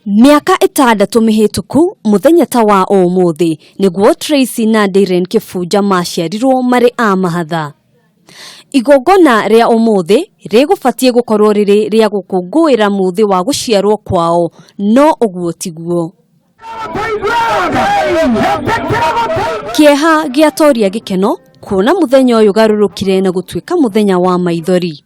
Miaka 6 mihituku muthenya ta wa umuthi niguo Tracy na Darren Kifuja maciarirwo mari a mahatha. Igongona ria umuthi rigubatie gukorwo riri ria gukunguira muthi wa guciarwo kwao, no uguo tiguo. Kieha giatoria gikeno kuona muthenya uyu garurukire na gutuika muthenya wa maithori.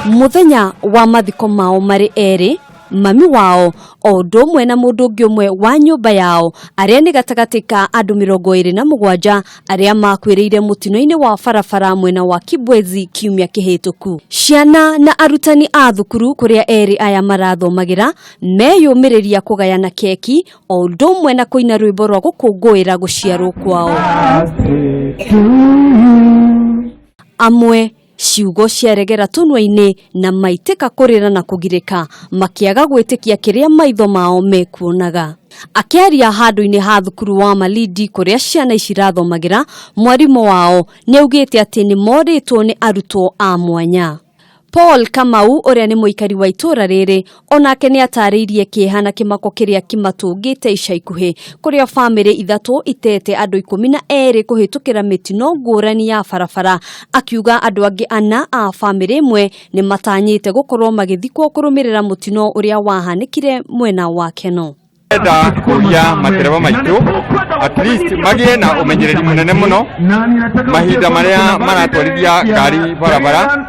Muthenya wa mathiko mao mari eri, mami wao o ndomwe na mundu ungi umwe wa nyumba yao aria ni gatagati ka andu 27 aria makuiriire mutino-ini wa barabara mwena wa Kibwezi kiumia kihituku. Ciana na arutani a thukuru kuria eri aya marathomagira meyumiriria kugayana keki o ndomwe na kuina rwimbo rwa gukunguira guciarwo kwao. Amwe ciugo ciaregera tunwa-ini na maitika kurira na kugirika makiaga gwitikia kiria maitho mao mekuonaga. Akiaria handu-ini ha thukuru wa Malindi kuria ciana icirathomagira, mwarimu wao niaugite ati ni moritwo ni arutwo a mwanya. Paul Kamau uria ni muikari wa ituura riri onake ni atariirie kieha na kimako kiria kimatungite ica ikuhi kuria family 3 itete andu 12 kuhitukira mitino ngurani ya barabara, akiuga andu angi 4 a family imwe ni matanyite gukorwo magithikwo kurumirira mutino uria wahanikire mwena wa Keno. Da kuria matereba maitu at least magie na umenyereri munene muno mahinda maria maratwarithia ngari barabara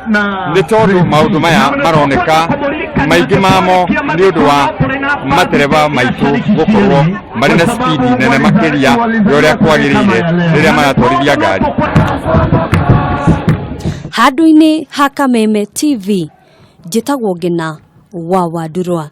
ni tondu maundu maya maroneka maingi mamo ni undu wa matereba maitu gukorwo mari na speed nene makiria yoria kwagirire riria maratwarithia ngari. Handu-ini ha Kameme TV, njitagwo Ngina wa Wandurwa.